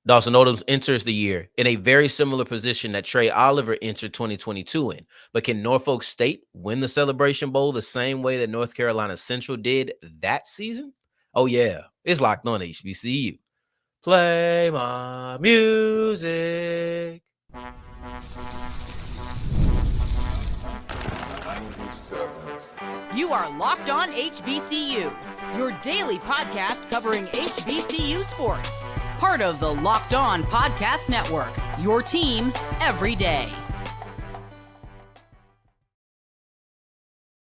Dawson Odums enters the year in a very similar position that Trei Oliver entered 2022 in. But can Norfolk State win the Celebration Bowl the same way that North Carolina Central did that season? Oh, yeah. It's locked on HBCU. Play my music. You are Locked On HBCU, your daily podcast covering HBCU sports. Part of the Locked On Podcast Network, your team every day.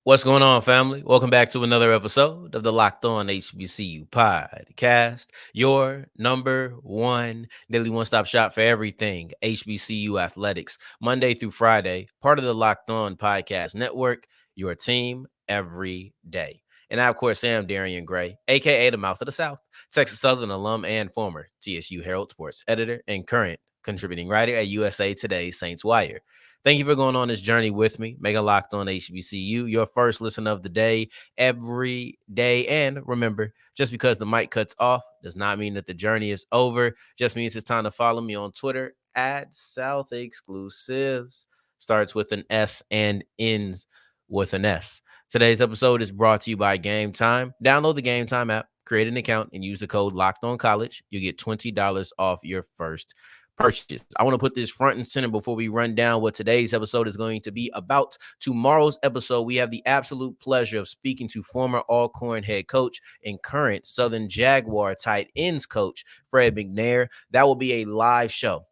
What's going on, family? Welcome back to another episode of the Locked On HBCU podcast, your number one daily one-stop shop for everything HBCU athletics, Monday through Friday, part of the Locked On Podcast Network, your team every day. And I, of course, am Darian Gray, a.k.a. the Mouth of the South, Texas Southern alum and former TSU Herald sports editor and current contributing writer at USA Today's Saints Wire. Thank you for going on this journey with me. Make a Locked On HBCU your first listen of the day every day. And remember, just because the mic cuts off does not mean that the journey is over. Just means it's time to follow me on Twitter at South Exclusives. Starts with an S and ends with an S. Today's episode is brought to you by Gametime. Download the Gametime app, create an account, and use the code LOCKEDONCollege. You get $20 off your first purchase. I want to put this front and center before we run down what today's episode is going to be about. Tomorrow's episode, we have the absolute pleasure of speaking to former Alcorn head coach and current Southern Jaguar tight ends coach, Fred McNair. That will be a live show.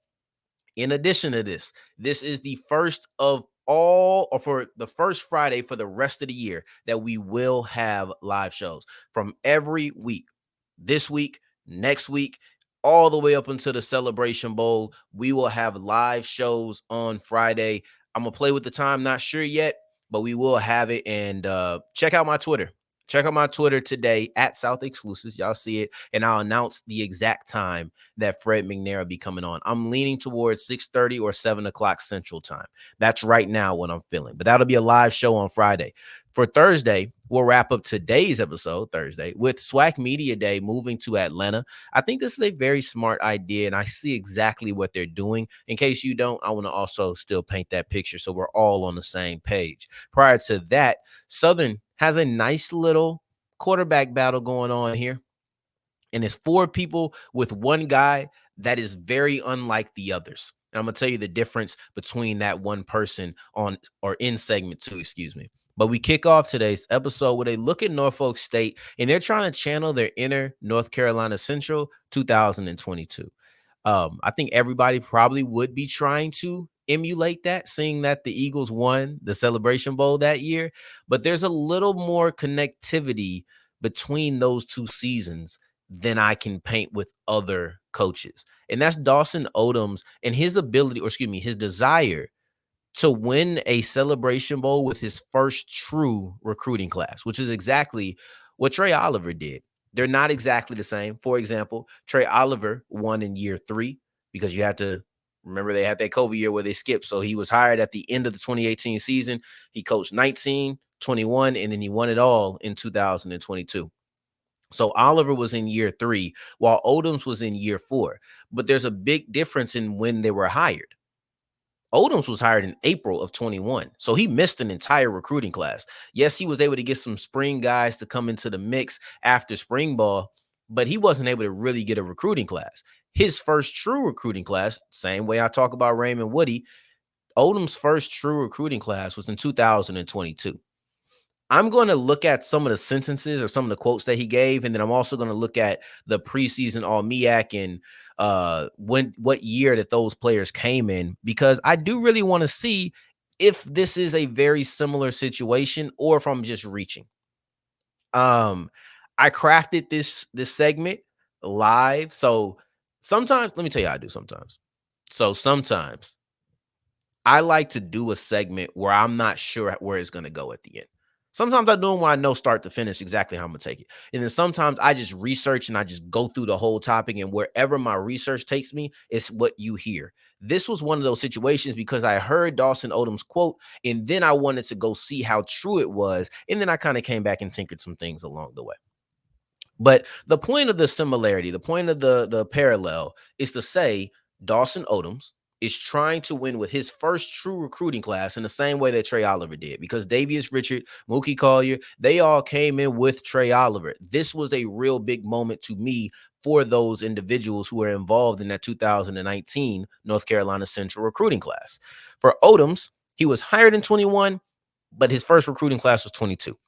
In addition to this, this is the first of all, or for the first Friday for the rest of the year that we will have live shows from every week. This week, next week, all the way up until the Celebration Bowl, we will have live shows on Friday. I'm going to play with the time, not sure yet, but we will have it. And check out my Twitter. Check out my Twitter today at South Exclusives. Y'all see it. And I'll announce the exact time that Fred McNair will be coming on. I'm leaning towards 6:30 or 7 o'clock Central Time. That's right now what I'm feeling. But that'll be a live show on Friday. For Thursday, we'll wrap up today's episode, Thursday, with SWAC Media Day moving to Atlanta. I think this is a very smart idea, and I see exactly what they're doing. In case you don't, I want to also still paint that picture so we're all on the same page. Prior to that, Southern has a nice little quarterback battle going on here. And it's four people with one guy that is very unlike the others. And I'm going to tell you the difference between that one person on or in segment 2, excuse me. But we kick off today's episode with a look at Norfolk State, and they're trying to channel their inner North Carolina Central 2022. I think everybody probably would be trying to emulate that, seeing that the Eagles won the Celebration Bowl that year. But there's a little more connectivity between those two seasons than I can paint with other coaches. And that's Dawson Odums and his ability, or excuse me, his desire to win a Celebration Bowl with his first true recruiting class, which is exactly what Trei Oliver did. They're not exactly the same. For example, Trei Oliver won in year 3 because you had to remember they had that COVID year where they skipped. So he was hired at the end of the 2018 season. He coached 19, 21, and then he won it all in 2022. So Oliver was in year 3 while Odums was in year 4. But there's a big difference in when they were hired. Odums was hired in April of 21, so he missed an entire recruiting class. Yes, he was able to get some spring guys to come into the mix after spring ball, but he wasn't able to really get a recruiting class. His first true recruiting class, same way I talk about Raymond Woody, Odums' first true recruiting class was in 2022. I'm going to look at some of the sentences or some of the quotes that he gave, and then I'm also going to look at the preseason All-MEAC and what year that those players came in, because I do really want to see if this is a very similar situation or if I'm just reaching. I crafted this segment live, so sometimes, let me tell you how I do sometimes. So sometimes I like to do a segment where I'm not sure where it's going to go at the end. Sometimes I do them where I know start to finish exactly how I'm going to take it. And then sometimes I just research and I just go through the whole topic, and wherever my research takes me, it's what you hear. This was one of those situations because I heard Dawson Odums' quote, and then I wanted to go see how true it was. And then I kind of came back and tinkered some things along the way. But the point of the similarity, the point of the parallel is to say Dawson Odums is trying to win with his first true recruiting class in the same way that Trei Oliver did, because Davius Richard, Mookie Collier, they all came in with Trei Oliver. This was a real big moment to me for those individuals who were involved in that 2019 North Carolina Central recruiting class. For Odums, he was hired in 21, but his first recruiting class was 22.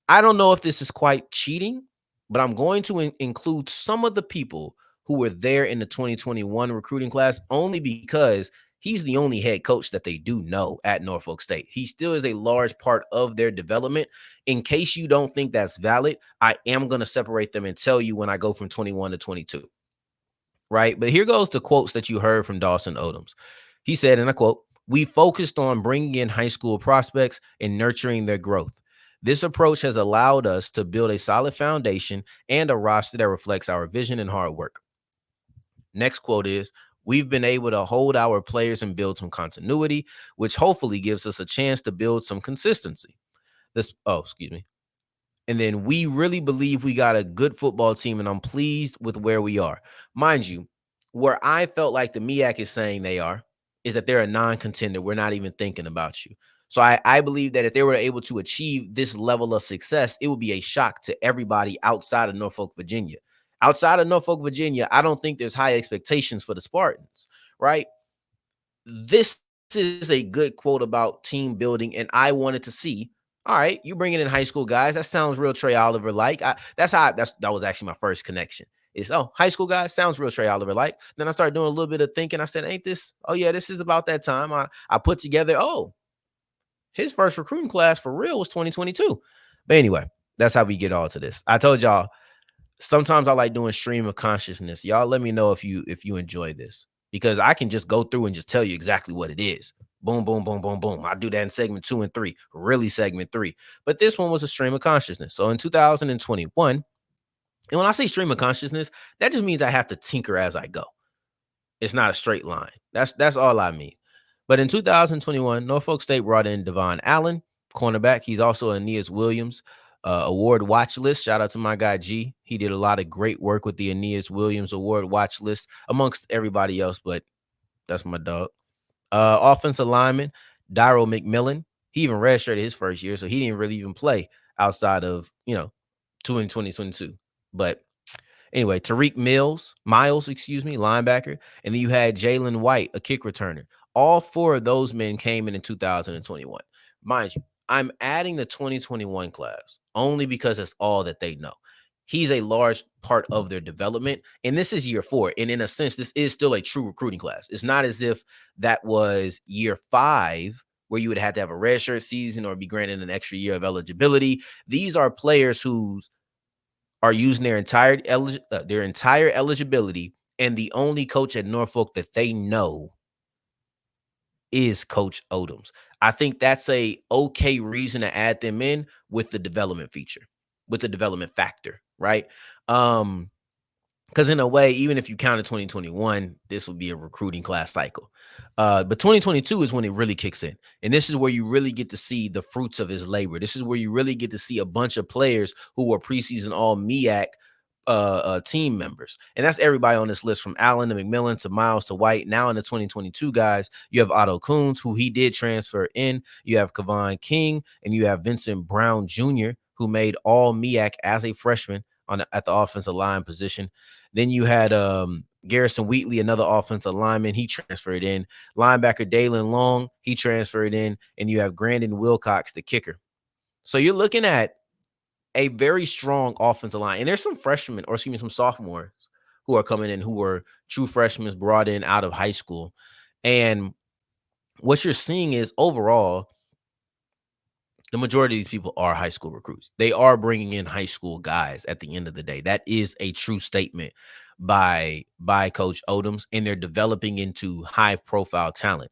I don't know if this is quite cheating, but I'm going to include some of the people who were there in the 2021 recruiting class only because he's the only head coach that they do know at Norfolk State. He still is a large part of their development. In case you don't think that's valid, I am going to separate them and tell you when I go from 21 to 22. Right? But here goes the quotes that you heard from Dawson Odums. He said, and I quote, "We focused on bringing in high school prospects and nurturing their growth. This approach has allowed us to build a solid foundation and a roster that reflects our vision and hard work." Next quote is, "We've been able to hold our players and build some continuity, which hopefully gives us a chance to build some consistency." Excuse me. And then, "We really believe we got a good football team, and I'm pleased with where we are." Mind you, where I felt like the MEAC is saying they are is that they're a non-contender. We're not even thinking about you. So I believe that if they were able to achieve this level of success, it would be a shock to everybody outside of Norfolk, Virginia. Outside of Norfolk, Virginia, I don't think there's high expectations for the Spartans, right? This is a good quote about team building, and I wanted to see. All right, you bringing in high school guys. That sounds real Trei Oliver like. That was actually my first connection. Is, oh, high school guys sounds real Trei Oliver like. Then I started doing a little bit of thinking. I said, ain't this? Oh yeah, this is about that time. I put together. Oh, his first recruiting class for real was 2022. But anyway, that's how we get all to this. I told y'all sometimes I like doing stream of consciousness. Y'all let me know if you enjoy this, because I can just go through and just tell you exactly what it is. Boom, boom, boom, boom, boom. I do that in segment 2 and 3, really segment 3. But this one was a stream of consciousness. So in 2021, and when I say stream of consciousness, that just means I have to tinker as I go. It's not a straight line. That's all I mean. But in 2021, Norfolk State brought in Devon Allen, cornerback. He's also a Aeneas Williams award watch list. Shout out to my guy G. He did a lot of great work with the Aeneas Williams award watch list amongst everybody else, but that's my dog. Offensive lineman, Daryl McMillan. He even redshirted his first year, so he didn't really even play outside of, 2022. But anyway, Tariq Miles, linebacker. And then you had Jalen White, a kick returner. All four of those men came in 2021. Mind you, I'm adding the 2021 class only because it's all that they know. He's a large part of their development. And this is year 4. And in a sense, this is still a true recruiting class. It's not as if that was year 5, where you would have to have a redshirt season or be granted an extra year of eligibility. These are players whose are using their entire eligibility, and the only coach at Norfolk that they know is Coach Odums. I think that's a okay reason to add them in with the development feature, with the development factor, right? Because in a way, even if you counted 2021, this would be a recruiting class cycle. But 2022 is when it really kicks in. And this is where you really get to see the fruits of his labor. This is where you really get to see a bunch of players who were preseason all MEAC team members. And that's everybody on this list, from Allen to McMillan to Miles to White. Now in the 2022 guys, you have Otto Coons, who he did transfer in. You have Kevon King, and you have Vincent Brown Jr., who made all MEAC as a freshman at the offensive line position. Then you had Garrison Wheatley, another offensive lineman. He transferred in. Linebacker Dalen Long, he transferred in. And you have Grandon Wilcox, the kicker. So you're looking at a very strong offensive line. And there's some freshmen, or excuse me, some sophomores who are coming in who were true freshmen brought in out of high school. And what you're seeing is overall, the majority of these people are high school recruits. They are bringing in high school guys at the end of the day. That is a true statement by Coach Odums, and they're developing into high-profile talent.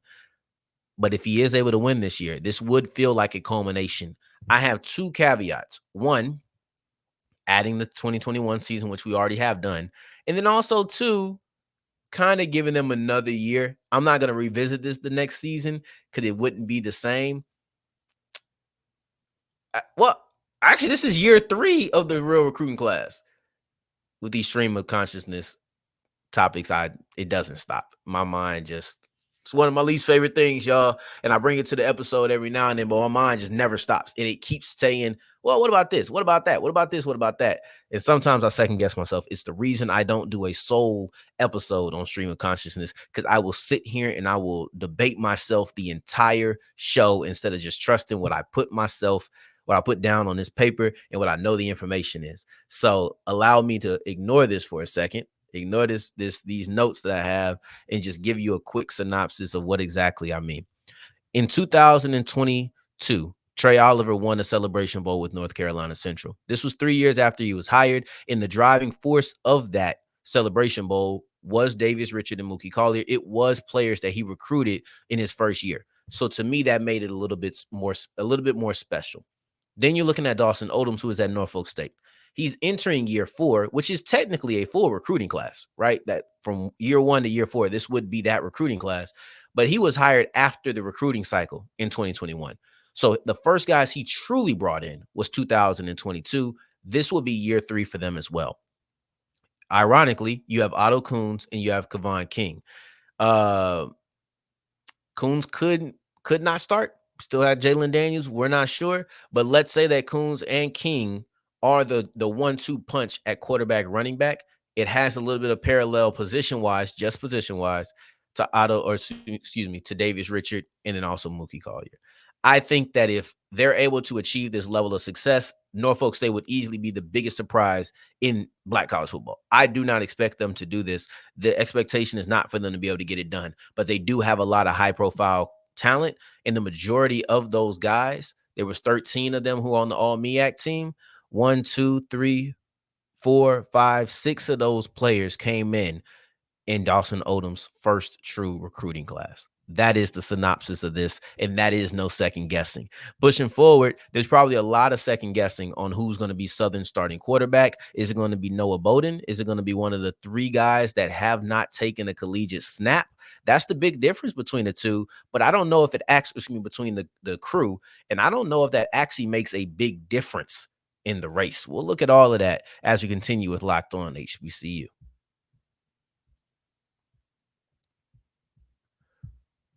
But if he is able to win this year, this would feel like a culmination. I have 2 caveats. One, adding the 2021 season, which we already have done. And then also 2, kind of giving them another year. I'm not going to revisit this the next season because it wouldn't be the same. Well, actually, this is year 3 of the real recruiting class. with these stream of consciousness topics, it doesn't stop. My mind just, it's one of my least favorite things, y'all. And I bring it to the episode every now and then, but my mind just never stops. And it keeps saying, well, what about this? What about that? What about this? What about that? And sometimes I second guess myself. It's the reason I don't do a sole episode on stream of consciousness, because I will sit here and I will debate myself the entire show instead of just trusting what I put down on this paper and what I know the information is. So allow me to ignore this for a second. Ignore these notes that I have and just give you a quick synopsis of what exactly I mean. In 2022, Trei Oliver won the Celebration Bowl with North Carolina Central. This was 3 years after he was hired, and the driving force of that Celebration Bowl was Davis Richard and Mookie Collier. It was players that he recruited in his first year. So to me, that made it a little bit more special. Then you're looking at Dawson Odums, who is at Norfolk State. He's entering year 4, which is technically a full recruiting class, right? That from year 1 to year 4, this would be that recruiting class. But he was hired after the recruiting cycle in 2021. So the first guys he truly brought in was 2022. This will be year 3 for them as well. Ironically, you have Otto Kuhns and you have Kevon King. Kuhns could not start. Still had Jalen Daniels. We're not sure. But let's say that Kuhns and King are the 1-2 punch at quarterback, running back. It has a little bit of parallel position-wise, just position-wise, to to Davis Richard and then also Mookie Collier. I think that if they're able to achieve this level of success, Norfolk State would easily be the biggest surprise in Black college football. I do not expect them to do this. The expectation is not for them to be able to get it done, but they do have a lot of high-profile talent, and the majority of those guys, there was 13 of them who are on the All-MEAC team. 1, 2, 3, 4, 5, 6 of those players came in Dawson Odums' first true recruiting class. That is the synopsis of this, and that is no second guessing. Pushing forward, there's probably a lot of second guessing on who's going to be Southern starting quarterback. Is it going to be Noah Bodden? Is it going to be one of the 3 guys that have not taken a collegiate snap? That's the big difference between the two, but I don't know if it actually between the crew, and I don't know if that actually makes a big difference in the race. We'll look at all of that as we continue with Locked On HBCU.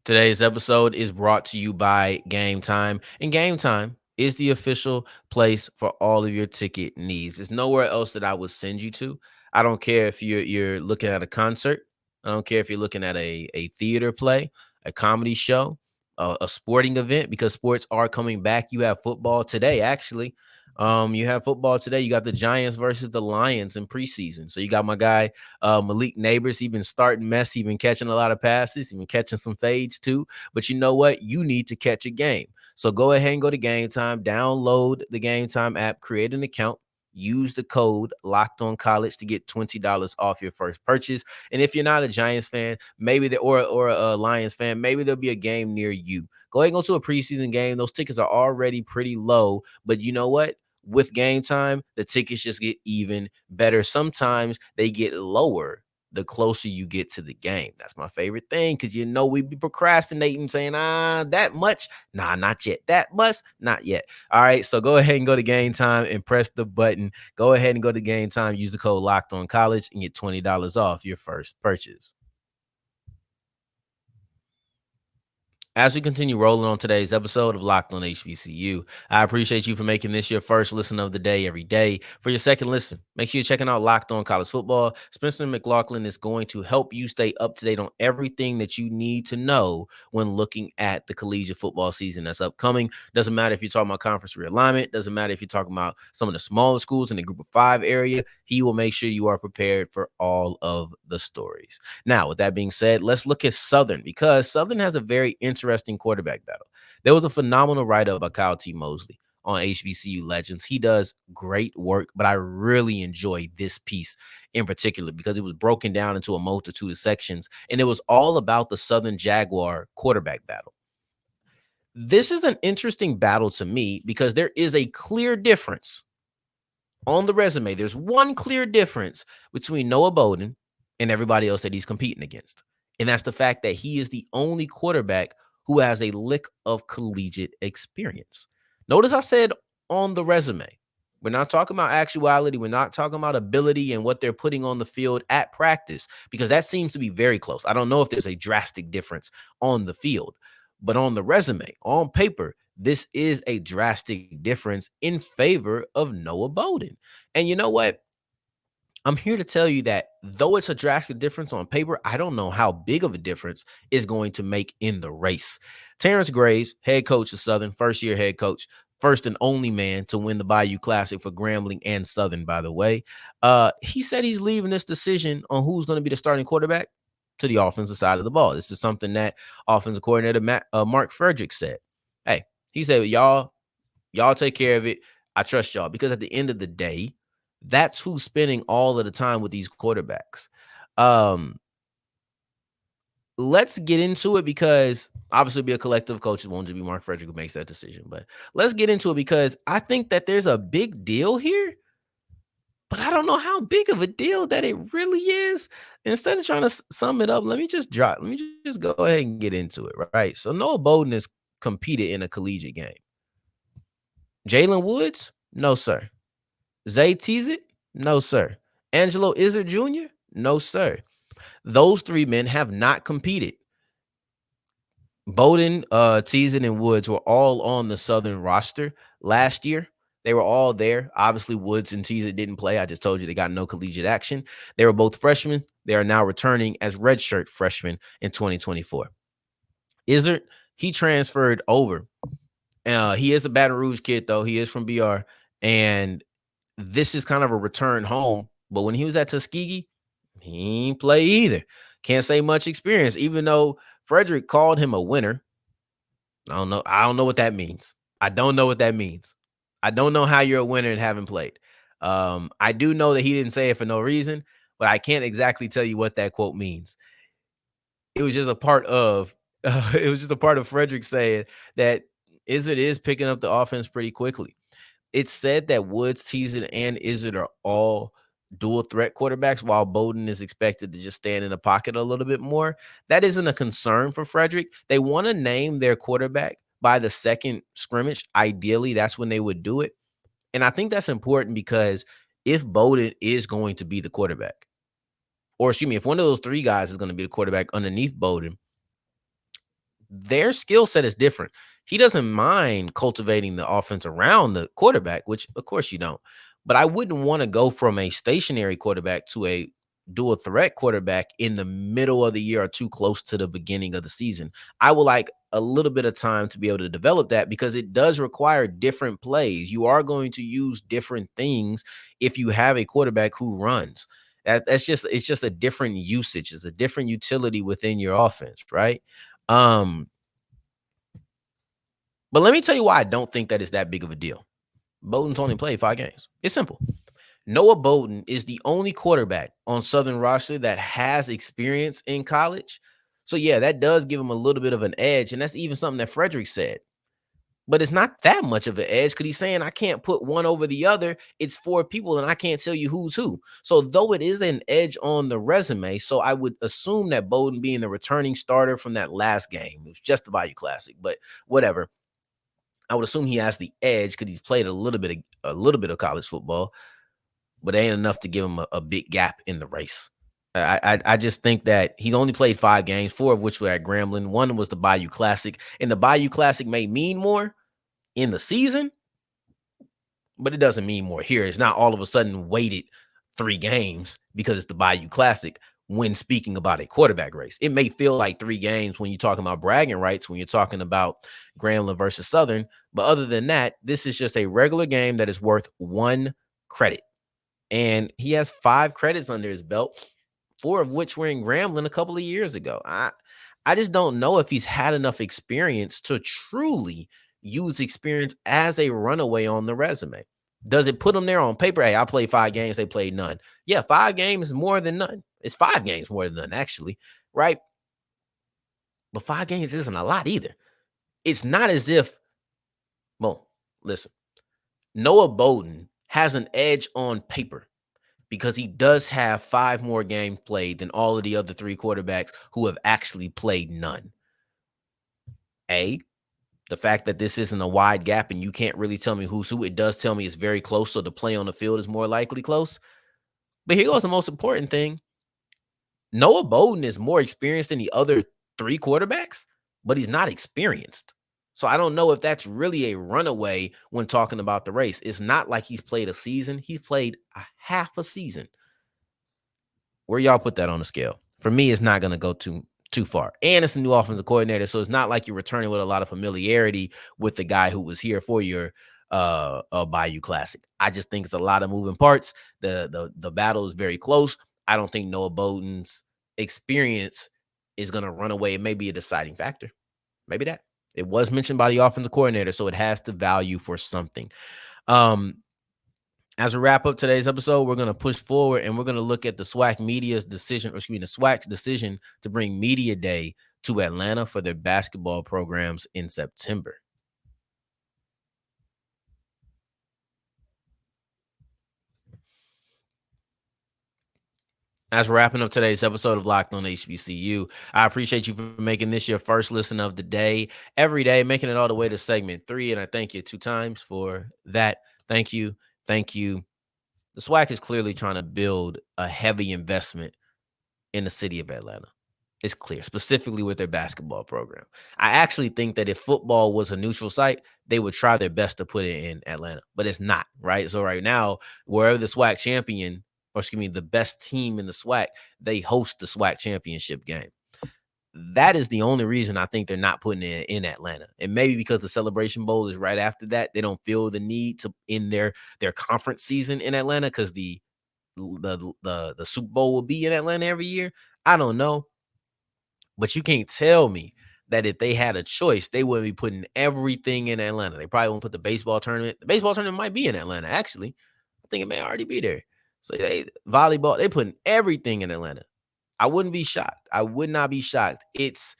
Today's episode is brought to you by Gametime, and Gametime is the official place for all of your ticket needs. There's nowhere else that I would send you to. I don't care if you're looking at a concert. I don't care if you're looking at a theater play, a comedy show, a sporting event, because sports are coming back. You have football today, actually. You have football today. You got the Giants versus the Lions in preseason. So you got my guy Malik Neighbors. He's been starting mess. He's been catching a lot of passes. He's been catching some fades too. But you know what? You need to catch a game. So go ahead and go to Gametime. Download the Gametime app. Create an account. Use the code Locked On College to get $20 off your first purchase. And if you're not a Giants fan, or a Lions fan, maybe there'll be a game near you. Go ahead and go to a preseason game. Those tickets are already pretty low, but you know what? With Gametime, the tickets just get even better. Sometimes they get lower the closer you get to the game. That's my favorite thing, because you know we be procrastinating, saying, that much? Nah, not yet. That much? Not yet. All right, so go ahead and go to Gametime and press the button. Go ahead and go to Gametime, use the code Locked On College, and get $20 off your first purchase. As we continue rolling on today's episode of Locked On HBCU, I appreciate you for making this your first listen of the day every day. For your second listen, make sure you're checking out Locked On College Football. Spencer McLaughlin is going to help you stay up to date on everything that you need to know when looking at the collegiate football season that's upcoming. Doesn't matter if you're talking about conference realignment. Doesn't matter if you're talking about some of the smaller schools in the Group of 5 area. He will make sure you are prepared for all of the stories. Now, with that being said, let's look at Southern, because Southern has a very interesting quarterback battle. There was a phenomenal write-up by Kyle T. Mosley on HBCU Legends. He does great work, but I really enjoy this piece in particular because it was broken down into a multitude of sections, and it was all about the Southern Jaguar quarterback battle. This is an interesting battle to me because there is a clear difference on the resume. There's one clear difference between Noah Bodden and everybody else that he's competing against, and that's the fact that he is the only quarterback who has a lick of collegiate experience. Notice I said on the resume. We're not talking about actuality. We're not talking about ability and what they're putting on the field at practice, because that seems to be very close. I don't know if there's a drastic difference on the field, but on the resume, on paper, this is a drastic difference in favor of Noah Bodden. And you know what? I'm here to tell you that though it's a drastic difference on paper, I don't know how big of a difference it's going to make in the race. Terrence Graves, head coach of Southern, first year head coach, first and only man to win the Bayou Classic for Grambling and Southern, by the way. He said he's leaving this decision on who's going to be the starting quarterback to the offensive side of the ball. This is something that offensive coordinator Mark Frederick said. Hey, he said, y'all take care of it. I trust y'all, because at the end of the day, that's who's spending all of the time with these quarterbacks. Um, let's get into it, because obviously it'll be a collective of coaches. It won't just be Mark Frederick who makes that decision. But let's get into it, because I think that there's a big deal here, but I don't know how big of a deal that it really is. Instead of trying to sum it up, let me just go ahead and get into it, right? So Noah Bodden has competed in a collegiate game. Jalen Woods? No, sir. Zay Teasett? No, sir. Angelo Izzard Jr.? No, sir. Those three men have not competed. Bodden, Teasett, and Woods were all on the Southern roster last year. They were all there. Obviously, Woods and Teasett didn't play. I just told you they got no collegiate action. They were both freshmen. They are now returning as redshirt freshmen in 2024. Izzard, he transferred over. He is a Baton Rouge kid, though. He is from BR. And this is kind of a return home. But when he was at Tuskegee, he ain't play either. Can't say much experience, even though Frederick called him a winner. I don't know. I don't know what that means. I don't know what that means. I don't know how you're a winner and haven't played. I do know that he didn't say it for no reason, but I can't exactly tell you what that quote means. It was just a part of it was just a part of Frederick saying that Izzard is picking up the offense pretty quickly. It's said that Woods, Teasett, and Izzard are all dual threat quarterbacks, while Bodden is expected to just stand in the pocket a little bit more. That isn't a concern for Frederick. They want to name their quarterback by the second scrimmage. Ideally, that's when they would do it. And I think that's important, because if Bodden is going to be the quarterback, or excuse me, if one of those three guys is going to be the quarterback underneath Bodden, their skill set is different. He doesn't mind cultivating the offense around the quarterback, which of course you don't. But I wouldn't want to go from a stationary quarterback to a dual threat quarterback in the middle of the year or too close to the beginning of the season. I would like a little bit of time to be able to develop that, because it does require different plays. You are going to use different things if you have a quarterback who runs. It's just a different usage. It's a different utility within your offense, right? Um, but let me tell you why I don't think that is that big of a deal. Bodden's only played 5 games. It's simple. Noah Bodden is the only quarterback on Southern roster that has experience in college. So yeah, that does give him a little bit of an edge. And that's even something that Frederick said. But it's not that much of an edge, because he's saying I can't put one over the other. It's 4 people and I can't tell you who's who. So though it is an edge on the resume, so I would assume that Bodden being the returning starter from that last game, it was just the Bayou Classic, but whatever. I would assume he has the edge because he's played a little bit of college football, but it ain't enough to give him a big gap in the race. I just think that he only played 5 games, 4 of which were at Grambling. One was the Bayou Classic, and the Bayou Classic may mean more in the season, but it doesn't mean more here. It's not all of a sudden weighted 3 games because it's the Bayou Classic when speaking about a quarterback race. It may feel like 3 games when you're talking about bragging rights, when you're talking about Grambling versus Southern, but other than that, this is just a regular game that is worth 1 credit. And he has 5 credits under his belt, 4 of which were in Grambling a couple of years ago. I just don't know if he's had enough experience to truly use experience as a runaway on the resume. Does it put him there on paper? Hey, I played 5 games, they played none. Yeah, 5 games is more than none. It's 5 games more than none, actually, right? But 5 games isn't a lot either. It's not as if, well, listen, Noah Bodden has an edge on paper because he does have 5 more games played than all of the other 3 quarterbacks who have actually played none. A, The fact that this isn't a wide gap and you can't really tell me who's who, it does tell me it's very close. So the play on the field is more likely close. But here goes the most important thing. Noah Bodden is more experienced than the other three quarterbacks, but he's not experienced. So I don't know if that's really a runaway when talking about the race. It's not like he's played a season. He's played a half a season. Where y'all put that on the scale? For me, it's not going to go too far. And it's a new offensive coordinator, so it's not like you're returning with a lot of familiarity with the guy who was here for your Bayou Classic. I just think it's a lot of moving parts. The battle is very close. I don't think Noah Bodden's experience is going to run away. It may be a deciding factor. Maybe that. It was mentioned by the offensive coordinator, so it has to value for something. As we wrap up today's episode, we're going to push forward and we're going to look at the SWAC media's decision, or excuse me, the SWAC's decision to bring Media Day to Atlanta for their basketball programs in September. As we're wrapping up today's episode of Locked On HBCU, I appreciate you for making this your first listen of the day, every day, making it all the way to segment 3. And I thank you 2 times for that. Thank you. Thank you. The SWAC is clearly trying to build a heavy investment in the city of Atlanta. It's clear, specifically with their basketball program. I actually think that if football was a neutral site, they would try their best to put it in Atlanta, but it's not, right? So right now, wherever the SWAC champion, or excuse me, the best team in the SWAC, they host the SWAC championship game. That is the only reason I think they're not putting it in Atlanta. And maybe because the Celebration Bowl is right after that, they don't feel the need to end their conference season in Atlanta because the Super Bowl will be in Atlanta every year. I don't know. But you can't tell me that if they had a choice, they wouldn't be putting everything in Atlanta. They probably won't put the baseball tournament. The baseball tournament might be in Atlanta, actually. I think it may already be there. So volleyball, they putting everything in Atlanta. I wouldn't be shocked. I would not be shocked. It's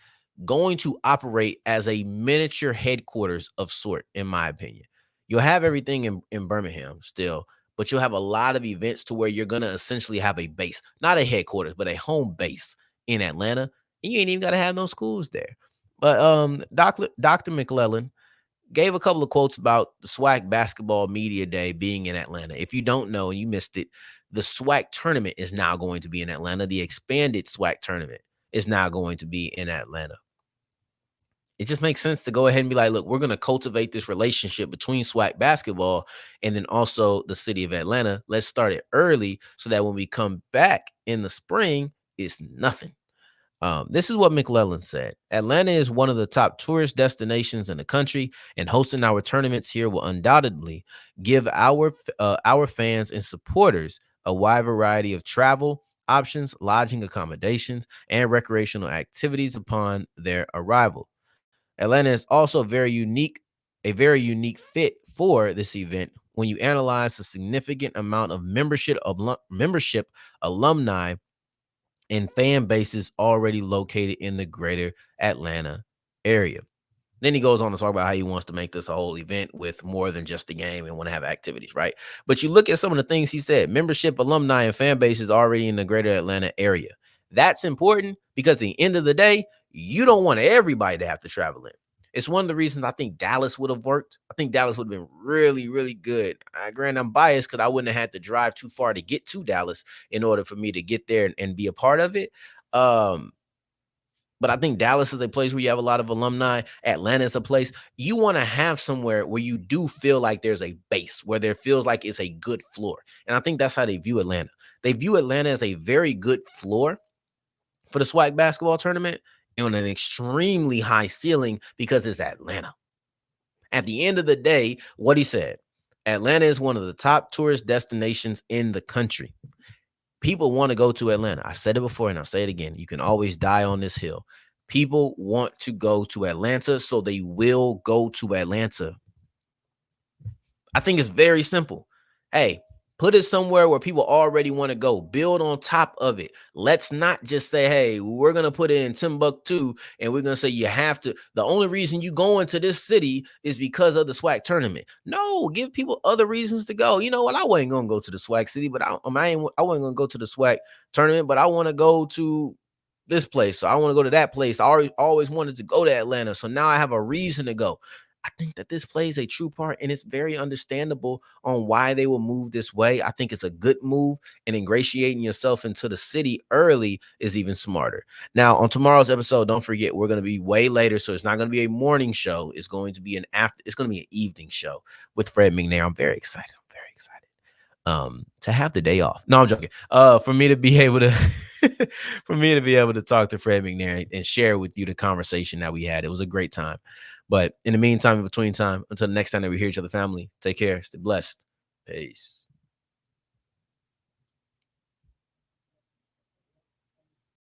going to operate as a miniature headquarters of sort, in my opinion. You'll have everything in Birmingham still, but you'll have a lot of events to where you're going to essentially have a base, not a headquarters, but a home base in Atlanta. And you ain't even got to have no schools there. But Dr. McClellan gave a couple of quotes about the SWAC Basketball Media Day being in Atlanta. If you don't know and you missed it, the SWAC tournament is now going to be in Atlanta. The expanded SWAC tournament is now going to be in Atlanta. It just makes sense to go ahead and be like, look, we're going to cultivate this relationship between SWAC basketball and then also the city of Atlanta. Let's start it early so that when we come back in the spring, it's nothing. This is what McClellan said. Atlanta is one of the top tourist destinations in the country, and hosting our tournaments here will undoubtedly give our fans and supporters a wide variety of travel options, lodging accommodations, and recreational activities upon their arrival. Atlanta is also a very unique fit for this event when you analyze the significant amount of membership alumni and fan bases already located in the greater Atlanta area. Then he goes on to talk about how he wants to make this a whole event with more than just the game and want to have activities, right? But you look at some of the things he said, membership, alumni, and fan bases already in the greater Atlanta area. That's important because at the end of the day, you don't want everybody to have to travel in. It's one of the reasons I think Dallas would have worked. I think Dallas would have been really, really good. Granted, I'm biased because I wouldn't have had to drive too far to get to Dallas in order for me to get there and be a part of it. But I think Dallas is a place where you have a lot of alumni. Atlanta is a place you want to have somewhere where you do feel like there's a base, where there feels like it's a good floor. And I think that's how they view Atlanta. They view Atlanta as a very good floor for the SWAC basketball tournament on an extremely high ceiling because it's Atlanta. At the end of the day, what he said, Atlanta is one of the top tourist destinations in the country. People want to go to Atlanta. I said it before and I'll say it again. You can always die on this hill. People want to go to Atlanta, so they will go to Atlanta. I think it's very simple. Hey, put it somewhere where people already want to go. Build on top of it. Let's not just say, hey, we're going to put it in Timbuktu and we're going to say you have to. The only reason you go into this city is because of the SWAC tournament. No, give people other reasons to go. You know what? I wasn't going to go to the SWAC city, but I wasn't going to go to the SWAC tournament, but I want to go to this place, so I want to go to that place. I always wanted to go to Atlanta, so now I have a reason to go. I think that this plays a true part, and it's very understandable on why they will move this way. I think it's a good move, and ingratiating yourself into the city early is even smarter. Now, on tomorrow's episode, don't forget, we're going to be way later, so it's not going to be a morning show. It's going to be it's going to be an evening show with Fred McNair. I'm very excited. To have the day off. No, I'm joking. For me to be able to for me to be able to talk to Fred McNair and share with you the conversation that we had. It was a great time. But in the meantime, in between time, until the next time that we hear each other, family, take care. Stay blessed. Peace.